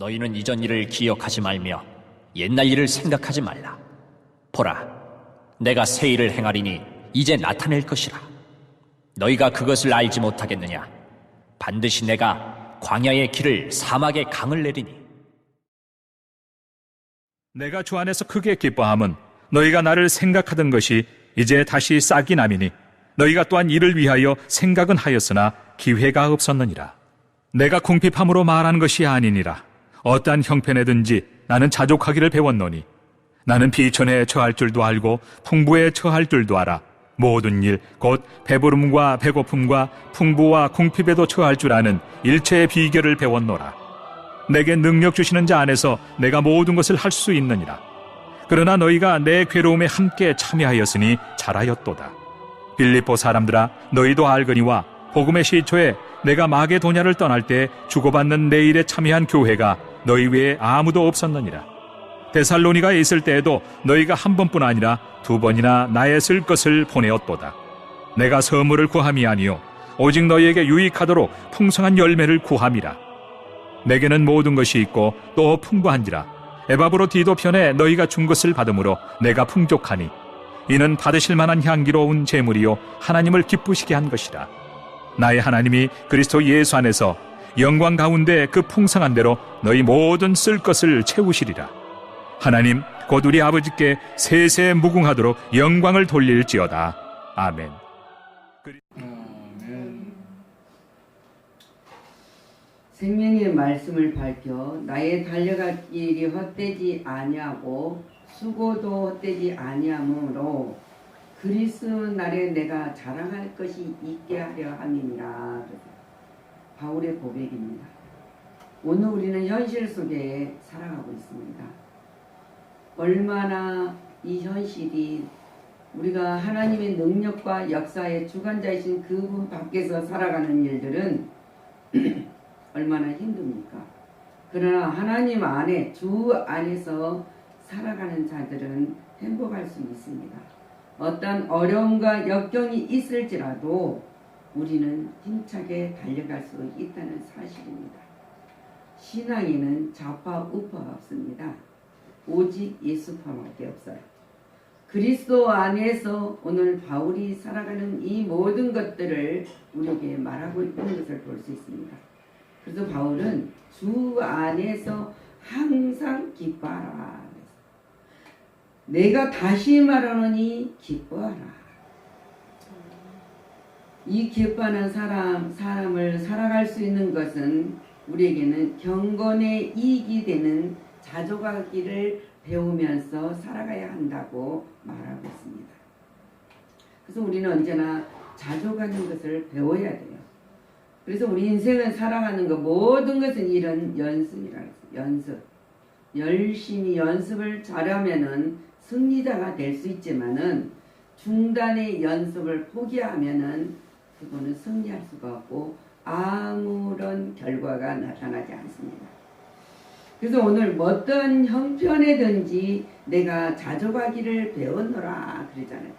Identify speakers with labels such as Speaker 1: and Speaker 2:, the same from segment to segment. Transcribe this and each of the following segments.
Speaker 1: 너희는 이전 일을 기억하지 말며 옛날 일을 생각하지 말라. 보라, 내가 새 일을 행하리니 이제 나타낼 것이라. 너희가 그것을 알지 못하겠느냐? 반드시 내가 광야의 길을 사막의 강을 내리니.
Speaker 2: 내가 주 안에서 크게 기뻐함은 너희가 나를 생각하던 것이 이제 다시 싹이 나미니 너희가 또한 이를 위하여 생각은 하였으나 기회가 없었느니라. 내가 궁핍함으로 말하는 것이 아니니라. 어떠한 형편에든지 나는 자족하기를 배웠노니 나는 비천에 처할 줄도 알고 풍부에 처할 줄도 알아. 모든 일 곧 배부름과 배고픔과 풍부와 궁핍에도 처할 줄 아는 일체의 비결을 배웠노라. 내게 능력 주시는 자 안에서 내가 모든 것을 할 수 있느니라. 그러나 너희가 내 괴로움에 함께 참여하였으니 잘하였도다. 빌립보 사람들아, 너희도 알거니와 복음의 시초에 내가 마게도냐를 떠날 때 주고받는 내 일에 참여한 교회가 너희 외에 아무도 없었느니라. 데살로니가에 있을 때에도 너희가 한 번뿐 아니라 두 번이나 나의 쓸 것을 보내었도다. 내가 선물을 구함이 아니요 오직 너희에게 유익하도록 풍성한 열매를 구함이라. 내게는 모든 것이 있고 또 풍부한지라. 에바브로 디도 편에 너희가 준 것을 받음으로 내가 풍족하니 이는 받으실 만한 향기로운 제물이요 하나님을 기쁘시게 한 것이라. 나의 하나님이 그리스도 예수 안에서 영광 가운데 그 풍성한 대로 너희 모든 쓸 것을 채우시리라. 하나님 곧 우리 아버지께 세세 무궁하도록 영광을 돌릴지어다. 아멘.
Speaker 3: 생명의 말씀을 밝혀 나의 달려갈 길이 헛되지 아니하고 수고도 헛되지 아니하므로 그리스도 날에 내가 자랑할 것이 있게 하려 함이니라. 바울의 고백입니다. 오늘 우리는 현실 속에 살아가고 있습니다. 얼마나 이 현실이 우리가 하나님의 능력과 역사의 주관자이신 그분 밖에서 살아가는 일들은 얼마나 힘듭니까? 그러나 하나님 안에, 주 안에서 살아가는 자들은 행복할 수 있습니다. 어떤 어려움과 역경이 있을지라도 우리는 힘차게 달려갈 수 있다는 사실입니다. 신앙에는 좌파 우파가 없습니다. 오직 예수파밖에 없어요. 그리스도 안에서 오늘 바울이 살아가는 이 모든 것들을 우리에게 말하고 있는 것을 볼 수 있습니다. 그래서 바울은 주 안에서 항상 기뻐하라. 내가 다시 말하노니 기뻐하라. 이 기뻐하는 사람을 살아갈 수 있는 것은 우리에게는 경건의 이익이 되는 자족하기를 배우면서 살아가야 한다고 말하고 있습니다. 그래서 우리는 언제나 자족하는 것을 배워야 돼요. 그래서 우리 인생을 살아가는 것 모든 것은 이런 연습이라고 했어요. 연습. 열심히 연습을 잘하면은 승리자가 될 수 있지만은 중단의 연습을 포기하면은 그거는 승리할 수가 없고 아무런 결과가 나타나지 않습니다. 그래서 오늘 어떤 형편에든지 내가 자족하기를 배웠노라 그러잖아요.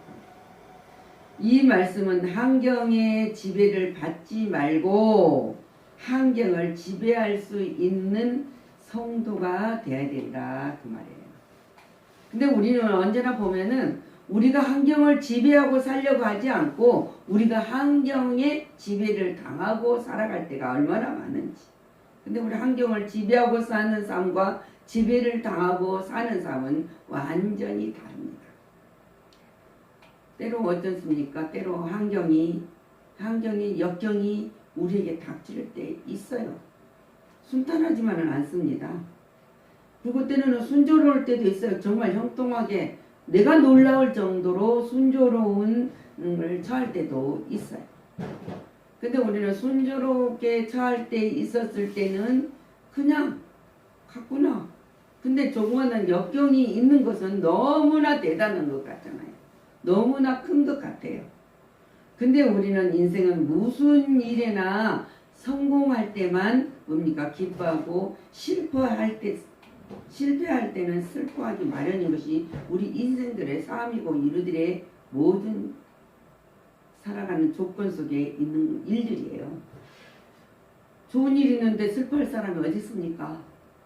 Speaker 3: 이 말씀은 환경의 지배를 받지 말고 환경을 지배할 수 있는 성도가 되어야 된다 그 말이에요. 근데 우리는 언제나 보면은 우리가 환경을 지배하고 살려고 하지 않고 우리가 환경의 지배를 당하고 살아갈 때가 얼마나 많은지. 근데 우리 환경을 지배하고 사는 삶과 지배를 당하고 사는 삶은 완전히 다릅니다. 때로 어떻습니까? 때로 환경이 역경이 우리에게 닥칠 때 있어요. 순탄하지만은 않습니다. 그리고 때로는 순조로울 때도 있어요. 정말 형통하게 내가 놀라울 정도로 순조로운 걸 처할 때도 있어요. 근데 우리는 순조롭게 처할 때 있었을 때는 그냥 갔구나. 근데 조그마한 역경이 있는 것은 너무나 대단한 것 같잖아요. 너무나 큰 것 같아요. 근데 우리는 인생은 무슨 일에나 성공할 때만 뭡니까? 기뻐하고 실패할 때는 슬퍼하기 마련인 것이 우리 인생들의 삶이고 이들의 모든 살아가는 조건 속에 있는 일들이에요. 좋은 일 있는데 슬퍼할 사람이 어디 있습니까?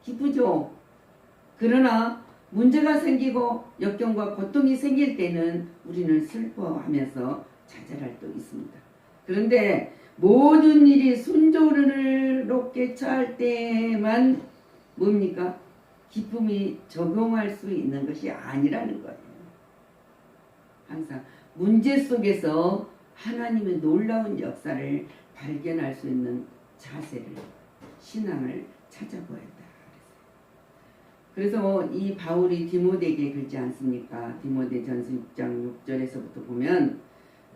Speaker 3: 기쁘죠. 그러나 문제가 생기고 역경과 고통이 생길 때는 우리는 슬퍼하면서 좌절할 때도 있습니다. 그런데 모든 일이 순조롭게 처할 때만 뭡니까? 기쁨이 적용할 수 있는 것이 아니라는 거예요. 항상 문제 속에서 하나님의 놀라운 역사를 발견할 수 있는 자세를, 신앙을 찾아보아야 한다. 그래서 이 바울이 디모데에게 글지 않습니까? 디모데전서 6장 6절에서부터 보면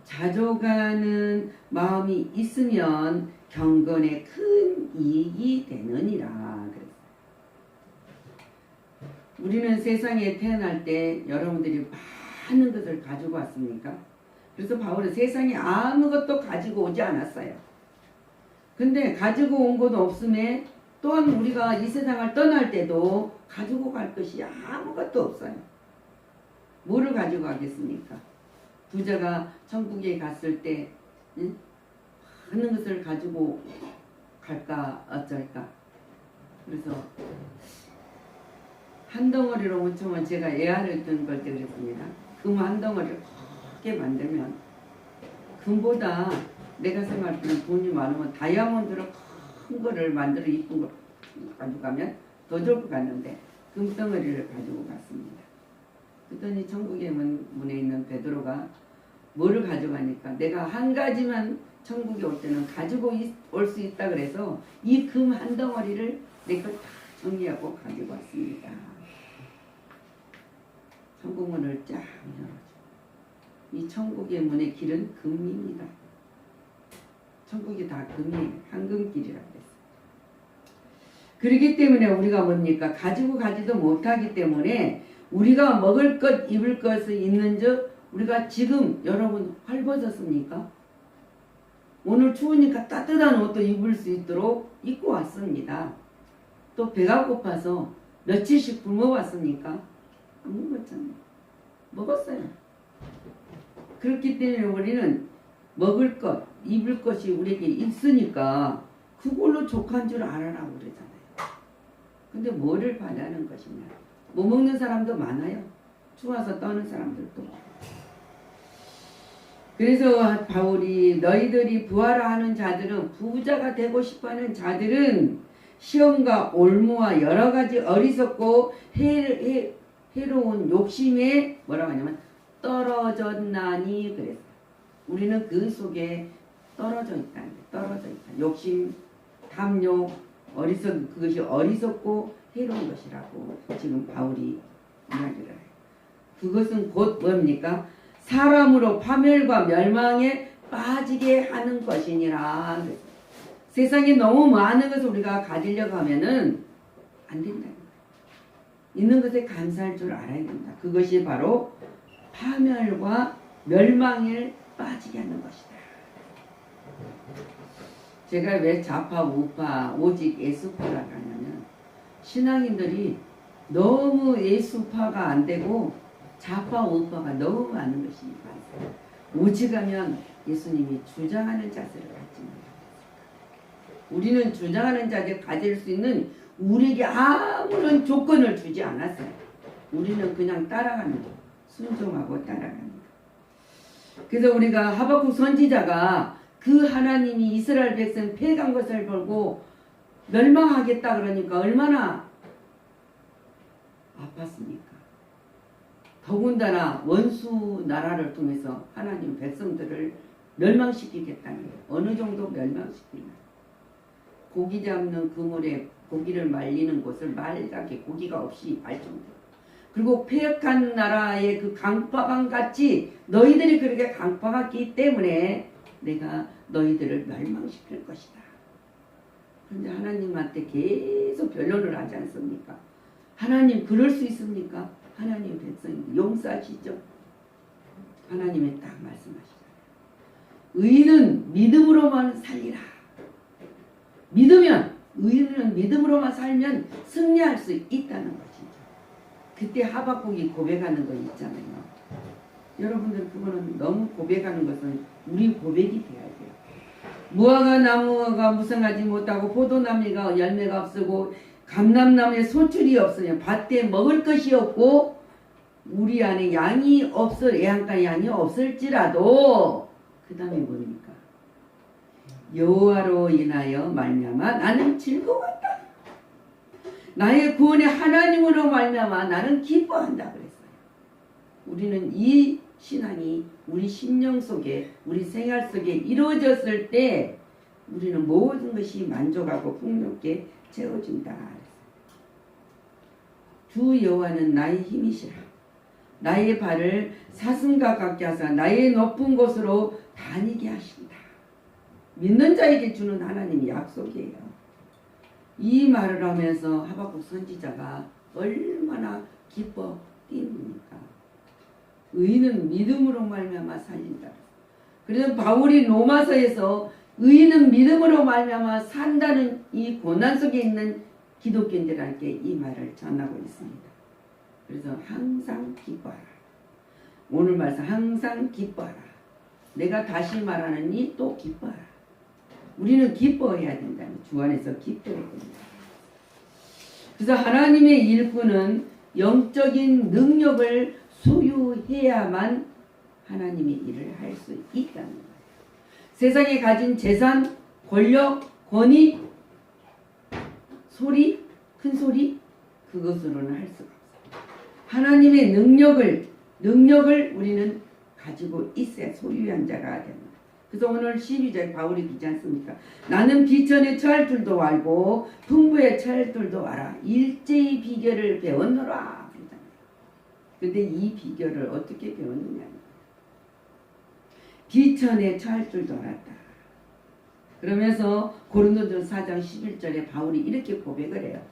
Speaker 3: 자족하는 마음이 있으면 경건에 큰 이익이 되느니라. 그랬어요. 우리는 세상에 태어날 때 여러분들이 많은 것을 가지고 왔습니까? 그래서 바울은 세상에 아무것도 가지고 오지 않았어요. 근데 가지고 온 것도 없음에 또한 우리가 이 세상을 떠날 때도 가지고 갈 것이 아무것도 없어요. 뭐를 가지고 가겠습니까? 부자가 천국에 갔을 때 많은 것을 가지고 갈까 어쩔까. 그래서 한 덩어리로 묻히면 제가 애아를 뜬 걸 때 그랬습니다. 금 한 덩어리를 크게 만들면 금보다 내가 생각할 때는 돈이 많으면 다이아몬드로 큰 거를 만들어 이쁜 걸 가지고 가면 더 좋을 것 같는데 금덩어리를 가지고 갔습니다. 그랬더니 천국의 문에 있는 베드로가 뭐를 가져가니까 내가 한 가지만 천국에 올 때는 가지고 올 수 있다 그래서 이 금 한 덩어리를 내가 다 정리하고 가지고 왔습니다. 천국 문을 쫙 열어줘. 이 천국의 문의 길은 금입니다. 천국이 다 금이에요. 황금길이라고 했어요. 그렇기 때문에 우리가 뭡니까? 가지고 가지도 못하기 때문에 우리가 먹을 것, 입을 것이 있는즉 우리가 지금 여러분 헐벗었습니까? 오늘 추우니까 따뜻한 옷도 입을 수 있도록 입고 왔습니다. 또 배가 고파서 며칠씩 굶어 왔습니까? 안 먹었잖아요. 먹었어요. 그렇기 때문에 우리는 먹을 것, 입을 것이 우리에게 있으니까 그걸로 족한 줄 알아라고 그러잖아요. 근데 뭐를 바라는 것이냐? 못 먹는 사람도 많아요. 추워서 떠는 사람들도. 그래서 바울이 너희들이 부하라 자들은 부자가 되고 싶어하는 자들은 시험과 올무와 여러 가지 어리석고 해로운 욕심에 뭐라고 하냐면 떨어졌나니 그랬어요. 우리는 그 속에 떨어져 있다. 떨어져 있다. 욕심, 탐욕, 그것이 어리석고 해로운 것이라고 지금 바울이 이야기를 해요. 그것은 곧 뭡니까? 사람으로 파멸과 멸망에 빠지게 하는 것이니라. 세상에 너무 많은 것을 우리가 가지려고 하면은 안 된다는 거예요. 있는 것에 감사할 줄 알아야 된다. 그것이 바로 파멸과 멸망에 빠지게 하는 것이다. 제가 왜 좌파, 우파, 오직 예수파라고 하냐면 신앙인들이 너무 예수파가 안 되고 좌파, 우파가 너무 많은 것이 많습니다. 오직하면 예수님이 주장하는 자세를 갖지 못합니다. 우리는 주장하는 자세를 가질 수 있는 우리에게 아무런 조건을 주지 않았어요. 우리는 그냥 따라가는 거, 순종하고 따라가는 거. 그래서 우리가 하박국 선지자가 그 하나님이 이스라엘 백성 패간 것을 보고 멸망하겠다 그러니까 얼마나 아팠습니까? 더군다나 원수 나라를 통해서 하나님 백성들을 멸망시키겠다는 거예요. 어느 정도 멸망시키나. 고기 잡는 그물에 고기를 말리는 곳을 말갛게 고기가 없이 발정돼요. 그리고 폐역한 나라의 그 강파강 같이 너희들이 그렇게 강파같기 때문에 내가 너희들을 멸망시킬 것이다. 그런데 하나님한테 계속 변론을 하지 않습니까? 하나님 그럴 수 있습니까? 하나님 백성이 용서하시죠. 하나님이 딱 말씀하시잖아요. 의인은 믿음으로만 살리라. 믿으면 의인은 믿음으로만 살면 승리할 수 있다는 것이죠. 그때 하박국이 고백하는 거 있잖아요. 여러분들 그거는 너무 고백하는 것은 우리 고백이 돼야 돼요. 무화과 나무가 무성하지 못하고 포도나무가 열매가 없고 감람나무에 소출이 없으냐 밭에 먹을 것이 없고 우리 안에 양이 없을 애양간 양이 없을지라도 그 다음에 뭡니까? 여호와로 인하여 말미암아 나는 즐거웠다. 나의 구원의 하나님으로 말미암아 나는 기뻐한다 그랬어요. 우리는 이 신앙이 우리 심령 속에 우리 생활 속에 이루어졌을 때 우리는 모든 것이 만족하고 풍요롭게 채워진다. 주 여호와는 나의 힘이시라. 나의 발을 사슴과 같게 하사 나의 높은 곳으로 다니게 하신다. 믿는 자에게 주는 하나님의 약속이에요. 이 말을 하면서 하박국 선지자가 얼마나 기뻐 뛰입니까? 의인은 믿음으로 말미암아 살린다. 그래서 바울이 로마서에서 의인은 믿음으로 말미암아 산다는 이 고난 속에 있는 기독교인들에게 이 말을 전하고 있습니다. 그래서 항상 기뻐하라. 오늘 말씀 항상 기뻐하라. 내가 다시 말하느니 또 기뻐하라. 우리는 기뻐해야 된다는 주 안에서 기뻐해야 된다. 그래서 하나님의 일꾼은 영적인 능력을 소유해야만 하나님의 일을 할 수 있다는 거예요. 세상에 가진 재산, 권력, 권위, 소리, 큰 소리 그것으로는 할 수가 없어요. 하나님의 능력을 우리는 가지고 있어야 소유한 자가 됩니다. 그래서 오늘 12절 바울이 기지 않습니까? 나는 비천에 처할 줄도 알고 풍부에 처할 줄도 알아. 일제의 비결을 배웠노라. 근데 이 비결을 어떻게 배웠느냐? 비천에 처할 줄도 알았다. 그러면서 고린도전서 4장 11절에 바울이 이렇게 고백을 해요.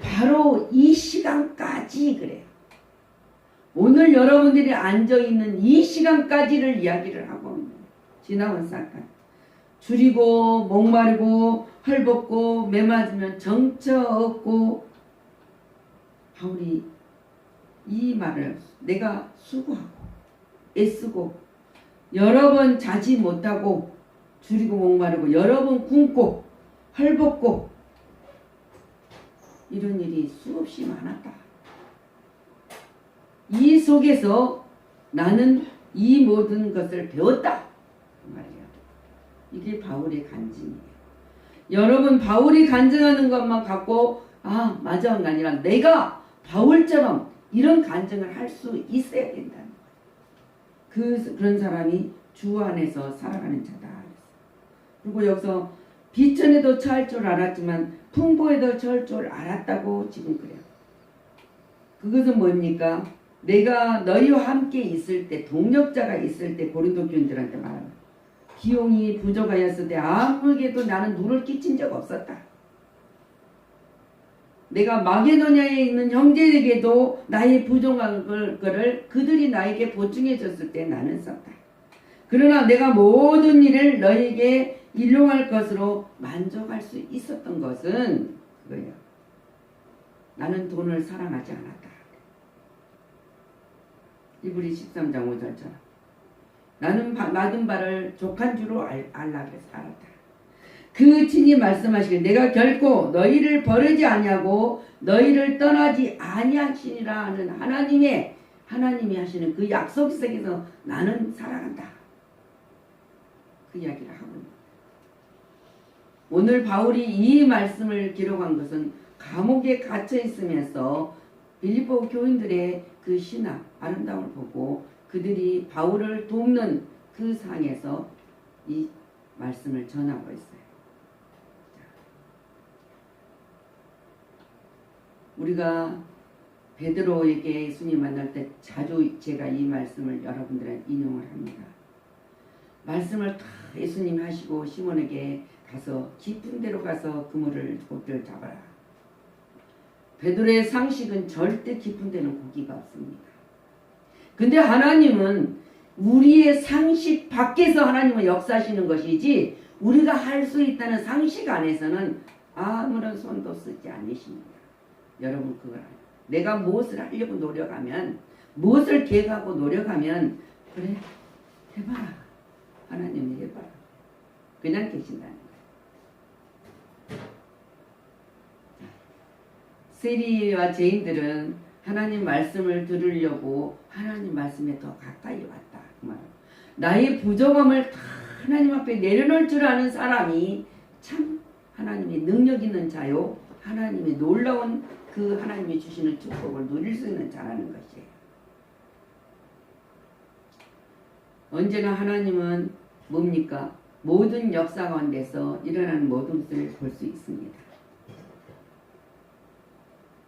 Speaker 3: 바로 이 시간까지 그래요. 오늘 여러분들이 앉아있는 이 시간까지를 이야기를 하고 있는 거예요. 지나온 사건. 줄이고 목마르고 헐벗고 매맞으면 정처 없고 바울이 이 말을 내가 수고하고 애쓰고 여러 번 자지 못하고 줄이고 목마르고 여러 번 굶고 헐벗고 이런 일이 수없이 많았다. 이 속에서 나는 이 모든 것을 배웠다. 그 말이에요. 이게 바울의 간증이에요. 여러분 바울이 간증하는 것만 갖고 아 맞아가 아니라 내가 바울처럼 이런 간증을 할 수 있어야 된다는 거예요. 그런 사람이 주 안에서 살아가는 자다. 그리고 여기서 비천에도 처할 줄 알았지만 풍부에도 처할 줄 알았다고 지금 그래요. 그것은 뭡니까? 내가 너희와 함께 있을 때 동력자가 있을 때 고린도 교인들한테 말합니다. 기용이 부족하였을 때 아무에게도 나는 누를 끼친 적 없었다. 내가 마게도냐에 있는 형제에게도 나의 부족한 것을 그들이 나에게 보충해 줬을 때 나는 썼다. 그러나 내가 모든 일을 너에게 일용할 것으로 만족할 수 있었던 것은 그거예요. 나는 돈을 사랑하지 않았다. 이브리 13장 5절처럼 나는 맞은 바를 족한 줄로 알라 그래서 알았다. 그 친히 말씀하시길 내가 결코 너희를 버리지 아니하고 너희를 떠나지 아니하시니라 하는 하나님이 하시는 그 약속 속에서 나는 살아간다. 그 이야기를 하고 있는 거예요. 오늘 바울이 이 말씀을 기록한 것은 감옥에 갇혀 있으면서 빌립보 교인들의 그 신앙 아름다움을 보고 그들이 바울을 돕는 그 상에서 이 말씀을 전하고 있어요. 우리가 베드로에게 예수님 만날 때 자주 제가 이 말씀을 여러분들한테 인용을 합니다. 말씀을 다 예수님 하시고 시몬에게 가서 깊은 데로 가서 그물을 고기를 잡아라. 베드로의 상식은 절대 깊은 데는 고기가 없습니다. 근데 하나님은 우리의 상식 밖에서 하나님은 역사하시는 것이지 우리가 할 수 있다는 상식 안에서는 아무런 손도 쓰지 않으십니다. 여러분 그걸 알아요. 내가 무엇을 하려고 노력하면 무엇을 계획하고 노력하면 그래 해봐라. 하나님이 해봐라. 그냥 계신다는 거예요. 세리와 죄인들은 하나님 말씀을 들으려고 하나님 말씀에 더 가까이 왔다. 그 말. 나의 부족함을 다 하나님 앞에 내려놓을 줄 아는 사람이 참 하나님의 능력 있는 자요. 하나님의 놀라운 그 하나님이 주시는 축복을 누릴 수 있는 자라는 것이에요. 언제나 하나님은 뭡니까? 모든 역사 가운데서 일어나는 모든 것을 볼 수 있습니다.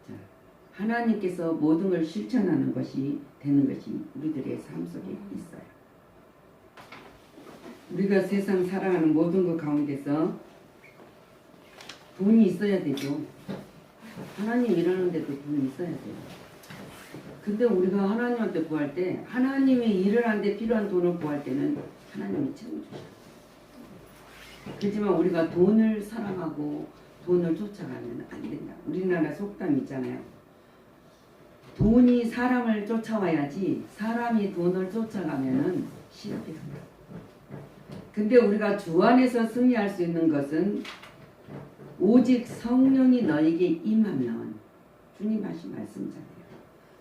Speaker 3: 자, 하나님께서 모든 걸 실천하는 것이 되는 것이 우리들의 삶 속에 있어요. 우리가 세상 살아가는 모든 것 가운데서 돈이 있어야 되죠. 하나님 일하는데도 돈이 있어야 돼요. 근데 우리가 하나님한테 구할 때 하나님이 일을 하는데 필요한 돈을 구할 때는 하나님이 채워주셔요. 그렇지만 우리가 돈을 사랑하고 돈을 쫓아가면 안 된다. 우리나라 속담 있잖아요. 돈이 사람을 쫓아와야지 사람이 돈을 쫓아가면은 실패한다. 근데 우리가 주 안에서 승리할 수 있는 것은 오직 성령이 너에게 임하면 주님 하신 말씀이잖아요.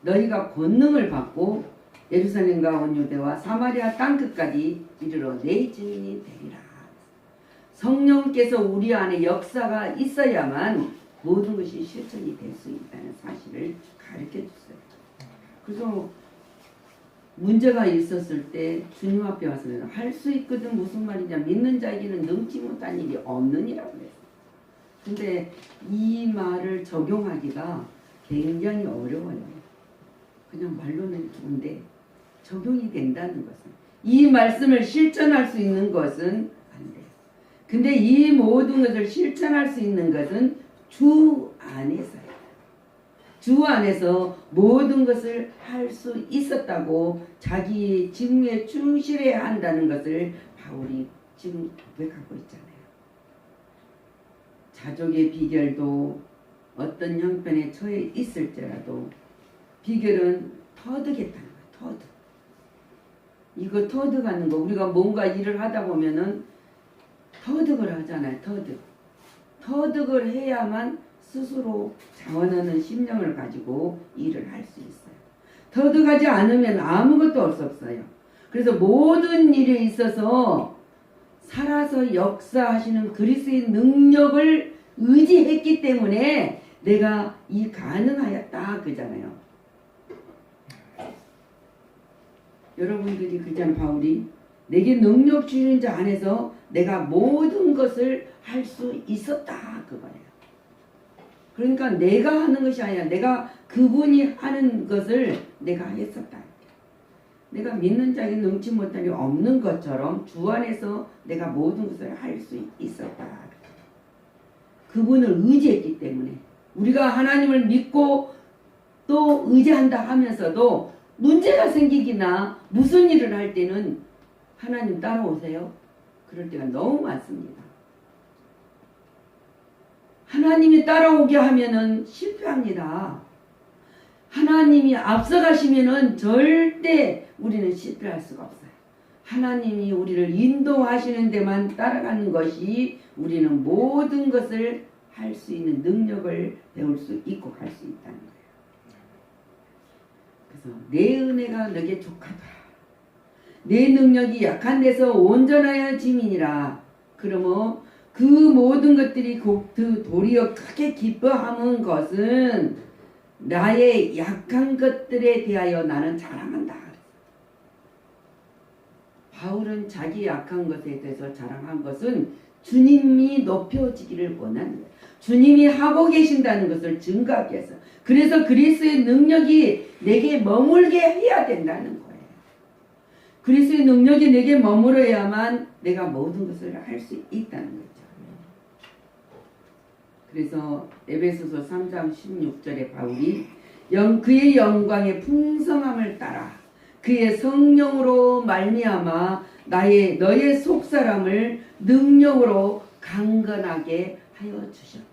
Speaker 3: 너희가 권능을 받고 예루살렘과 온 유대와 사마리아 땅끝까지 이르러 내 증인이 되리라. 성령께서 우리 안에 역사가 있어야만 모든 것이 실천이 될 수 있다는 사실을 가르쳐 줬어요. 그래서 문제가 있었을 때 주님 앞에 와서 할 수 있거든 무슨 말이냐 믿는 자에게는 능치 못한 일이 없느니라고 그랬어요. 근데 이 말을 적용하기가 굉장히 어려워요. 그냥 말로는 좋은데 적용이 된다는 것은 이 말씀을 실천할 수 있는 것은 안 돼요. 근데 이 모든 것을 실천할 수 있는 것은 주 안에서요. 주 안에서 모든 것을 할 수 있었다고 자기의 직무에 충실해야 한다는 것을 바울이 지금 고백하고 있잖아요. 자족의 비결도 어떤 형편에 처해 있을지라도 비결은 터득했다는 거예요. 터득. 이거 터득하는 거 우리가 뭔가 일을 하다 보면은 터득을 하잖아요. 터득. 터득을 해야만 스스로 자원하는 심령을 가지고 일을 할 수 있어요. 터득하지 않으면 아무것도 할 수 없어요. 그래서 모든 일에 있어서 살아서 역사하시는 그리스도의 능력을 의지했기 때문에 내가 이 가능하였다 그잖아요. 여러분들이 그잖아요. 바울이 내게 능력 주시는 자 안에서 내가 모든 것을 할 수 있었다 그거예요. 그러니까 내가 하는 것이 아니라 내가 그분이 하는 것을 내가 했었다. 내가 믿는 자에게 능치 못한 게 없는 것처럼 주 안에서 내가 모든 것을 할 수 있었다. 그분을 의지했기 때문에 우리가 하나님을 믿고 또 의지한다 하면서도 문제가 생기기나 무슨 일을 할 때는 하나님 따라오세요. 그럴 때가 너무 많습니다. 하나님이 따라오게 하면은 실패합니다. 하나님이 앞서가시면은 절대 우리는 실패할 수가 없어요. 하나님이 우리를 인도하시는 데만 따라가는 것이 우리는 모든 것을 할 수 있는 능력을 배울 수 있고 갈 수 있다는 거예요. 그래서 내 은혜가 너에게 족하다. 내 능력이 약한 데서 온전하여 짐이니라. 그러면 그 모든 것들이 그 도리어 크게 기뻐하는 것은 나의 약한 것들에 대하여 나는 자랑한다. 바울은 자기 약한 것에 대해서 자랑한 것은 주님이 높여지기를 원하는 거예요. 주님이 하고 계신다는 것을 증거하기 위해서. 그래서 그리스도의 능력이 내게 머물게 해야 된다는 거예요. 그리스도의 능력이 내게 머물어야만 내가 모든 것을 할 수 있다는 거죠. 그래서 에베소서 3장 16절에 바울이 그의 영광의 풍성함을 따라 그의 성령으로 말미암아 너의 속사람을 능력으로 강건하게 하여 주셨다.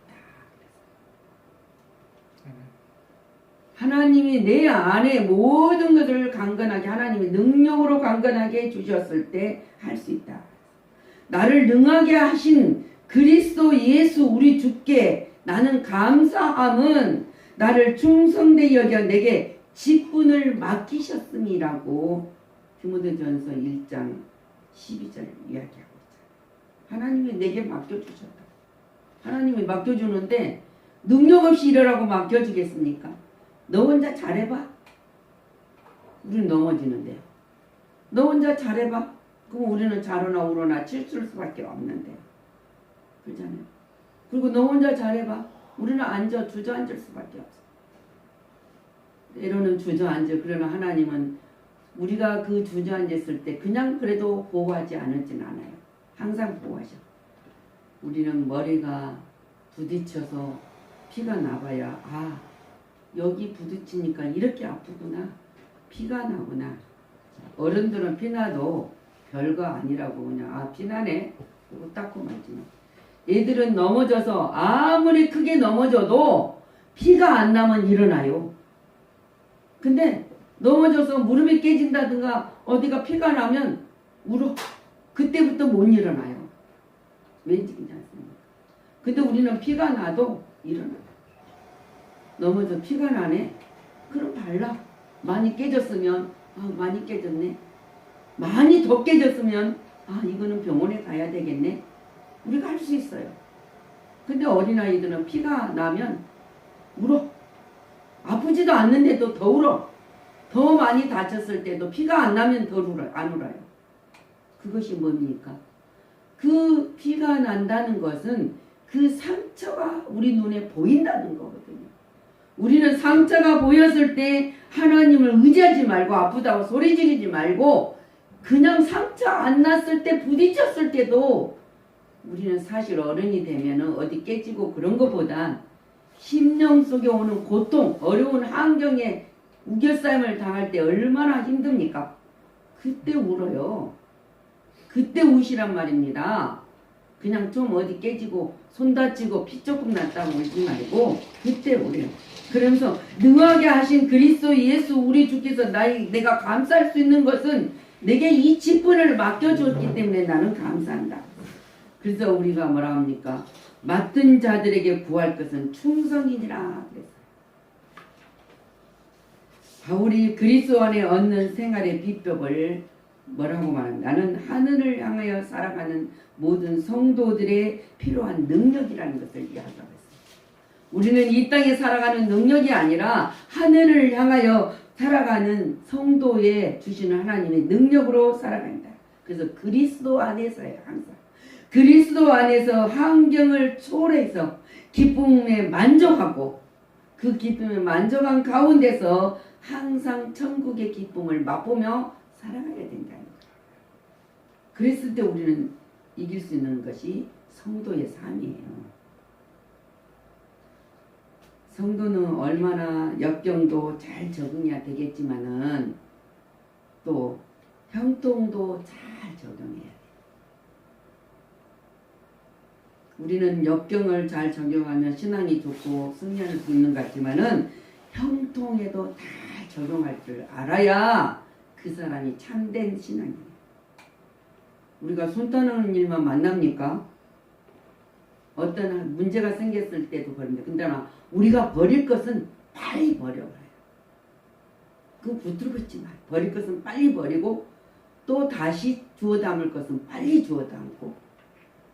Speaker 3: 하나님이 내 안에 모든 것을 강건하게 하나님이 능력으로 강건하게 해주셨을 때 할 수 있다. 나를 능하게 하신 그리스도 예수 우리 주께 나는 감사함은 나를 충성되이 여겨 내게 직분을 맡기셨음이라고 디모데전서 1장 12절 이야기하고 있잖아요. 하나님이 내게 맡겨주셨다. 하나님이 맡겨주는데 능력 없이 일하라고 맡겨주겠습니까? 너 혼자 잘해봐. 우리는 넘어지는데요. 너 혼자 잘해봐. 그럼 우리는 자로나 우로나 칠수를 수밖에 없는데. 그렇잖아요. 그리고 너 혼자 잘해봐. 우리는 앉아 주저앉을 수밖에 없어. 때로는 주저앉아. 그러나 하나님은 우리가 그 주저앉았을 때 그냥 그래도 보호하지 않을진 않아요. 항상 보호하셔. 우리는 머리가 부딪혀서 피가 나봐야 아 여기 부딪히니까 이렇게 아프구나. 피가 나구나. 어른들은 피나도 별거 아니라고 그냥 아 피나네. 그리고 닦고 말지. 애들은 넘어져서 아무리 크게 넘어져도 피가 안 나면 일어나요. 근데 넘어져서 무릎이 깨진다든가 어디가 피가 나면 울어. 그때부터 못 일어나요. 왠지 괜찮습니까? 근데 우리는 피가 나도 일어나요. 넘어져 피가 나네? 그럼 발라. 많이 깨졌으면 아 많이 깨졌네. 많이 더 깨졌으면 아 이거는 병원에 가야 되겠네. 우리가 할 수 있어요. 근데 어린아이들은 피가 나면 울어. 아프지도 않는데도 더 울어. 더 많이 다쳤을 때도 피가 안 나면 더 안 울어요. 그것이 뭡니까? 그 피가 난다는 것은 그 상처가 우리 눈에 보인다는 거거든요. 우리는 상처가 보였을 때 하나님을 의지하지 말고 아프다고 소리 지르지 말고 그냥 상처 안 났을 때 부딪혔을 때도 우리는 사실 어른이 되면 어디 깨지고 그런 것보다 심령 속에 오는 고통, 어려운 환경에 우겨싸임을 당할 때 얼마나 힘듭니까? 그때 울어요. 그때 우시란 말입니다. 그냥 좀 어디 깨지고 손 다치고 피 조금 났다고 울지 말고 그때 울어요. 그러면서 능하게 하신 그리스도 예수 우리 주께서 내가 감사할 수 있는 것은 내게 이 직분을 맡겨줬기 때문에 나는 감사한다. 그래서 우리가 뭐라 합니까? 맡은 자들에게 구할 것은 충성이니라 그랬어요. 바울이 그리스도 안에 얻는 생활의 비법을 뭐라고 말합니다. 나는 하늘을 향하여 살아가는 모든 성도들의 필요한 능력이라는 것을 이야기하고 있습니다. 우리는 이 땅에 살아가는 능력이 아니라 하늘을 향하여 살아가는 성도에 주시는 하나님의 능력으로 살아간다. 그래서 그리스도 안에서요. 항상 그리스도 안에서 환경을 초월해서 기쁨에 만족하고 그 기쁨에 만족한 가운데서 항상 천국의 기쁨을 맛보며 살아가야 된다는 거예요. 그랬을 때 우리는 이길 수 있는 것이 성도의 삶이에요. 성도는 얼마나 역경도 잘 적응해야 되겠지만은 또 형통도 잘 적용해야 돼요. 우리는 역경을 잘 적용하면 신앙이 좋고 승리할 수 있는 것 같지만은 형통에도 다 적용할 줄 알아야 그 사람이 참된 신앙이에요. 우리가 손 떠나는 일만 만납니까? 어떤 문제가 생겼을 때도 그런데 근데 우리가 버릴 것은 빨리 버려버려요. 그거 붙들고 마. 버릴 것은 빨리 버리고 또 다시 주워 담을 것은 빨리 주워 담고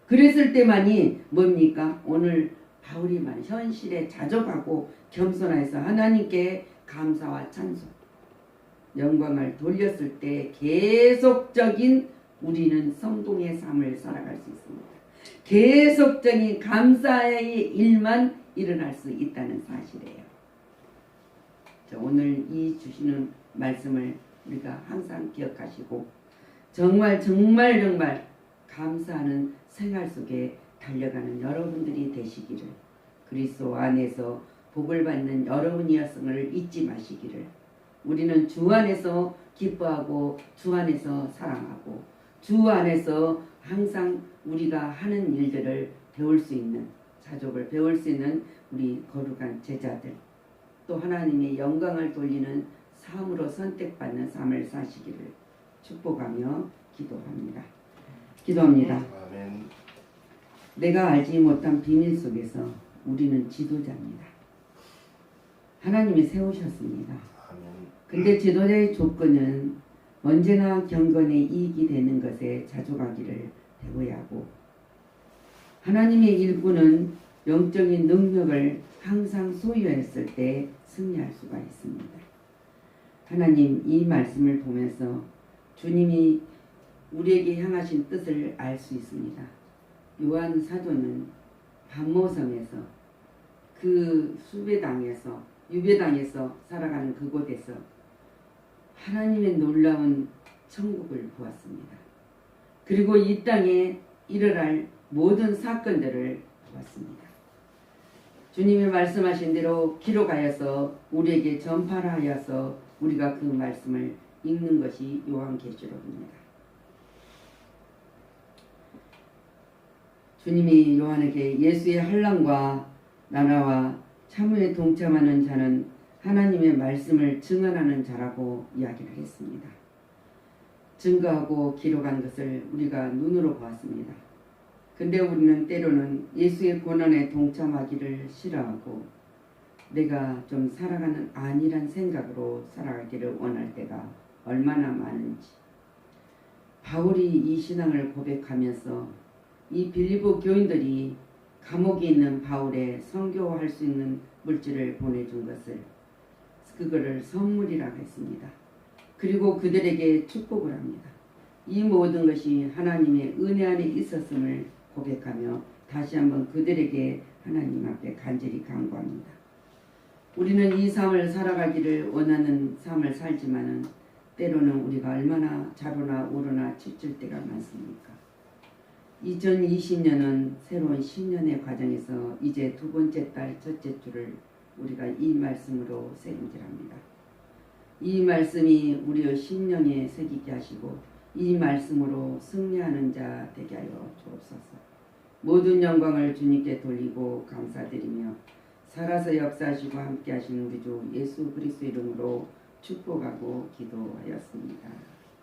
Speaker 3: 그랬을 때만이 뭡니까? 오늘 바울이 말 현실에 자족하고 겸손해서 하나님께 감사와 찬송 영광을 돌렸을 때 계속적인 우리는 성공의 삶을 살아갈 수 있습니다. 계속적인 감사의 일만 일어날 수 있다는 사실이에요. 오늘 이 주시는 말씀을 우리가 항상 기억하시고 정말 감사하는 생활 속에 달려가는 여러분들이 되시기를 그리스도 안에서 복을 받는 여러분이었음을 잊지 마시기를 우리는 주 안에서 기뻐하고 주 안에서 사랑하고 주 안에서 항상 우리가 하는 일들을 배울 수 있는 자족을 배울 수 있는 우리 거룩한 제자들 또 하나님의 영광을 돌리는 삶으로 선택받는 삶을 사시기를 축복하며 기도합니다.
Speaker 4: 아멘.
Speaker 3: 내가 알지 못한 비밀 속에서 우리는 지도자입니다. 하나님이 세우셨습니다.
Speaker 4: 아멘.
Speaker 3: 근데 지도자의 조건은 언제나 경건에 이익이 되는 것에 자족하기를 배워야 하고, 하나님의 일꾼은 영적인 능력을 항상 소유했을 때 승리할 수가 있습니다. 하나님 이 말씀을 보면서 주님이 우리에게 향하신 뜻을 알 수 있습니다. 요한 사도는 반모섬에서 그 유배당에서 살아가는 그곳에서 하나님의 놀라운 천국을 보았습니다. 그리고 이 땅에 일어날 모든 사건들을 보았습니다. 주님이 말씀하신 대로 기록하여서 우리에게 전파를 하여서 우리가 그 말씀을 읽는 것이 요한계시록입니다. 주님이 요한에게 예수의 환난과 나라와 참후에 동참하는 자는 하나님의 말씀을 증언하는 자라고 이야기를 했습니다. 증거하고 기록한 것을 우리가 눈으로 보았습니다. 근데 우리는 때로는 예수의 고난에 동참하기를 싫어하고 내가 좀 살아가는 안일한 생각으로 살아가기를 원할 때가 얼마나 많은지, 바울이 이 신앙을 고백하면서 이 빌립보 교인들이 감옥에 있는 바울의 선교할 수 있는 물질을 보내준 것을 그거를 선물이라고 했습니다. 그리고 그들에게 축복을 합니다. 이 모든 것이 하나님의 은혜 안에 있었음을 고백하며 다시 한번 그들에게 하나님 앞에 간절히 간구합니다. 우리는 이 삶을 살아가기를 원하는 삶을 살지만은 때로는 우리가 얼마나 좌로나 우로나 치칠 때가 많습니까? 2020년은 새로운 10년의 과정에서 이제 두 번째 달 첫째 주를 우리가 이 말씀으로 새김질합니다. 이 말씀이 우리의 심령에 새기게 하시고 이 말씀으로 승리하는 자 되게 하여 주옵소서. 모든 영광을 주님께 돌리고 감사드리며 살아서 역사하시고 함께 하시는 우리 주 예수 그리스도 이름으로 축복하고 기도하였습니다.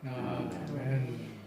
Speaker 5: 아멘.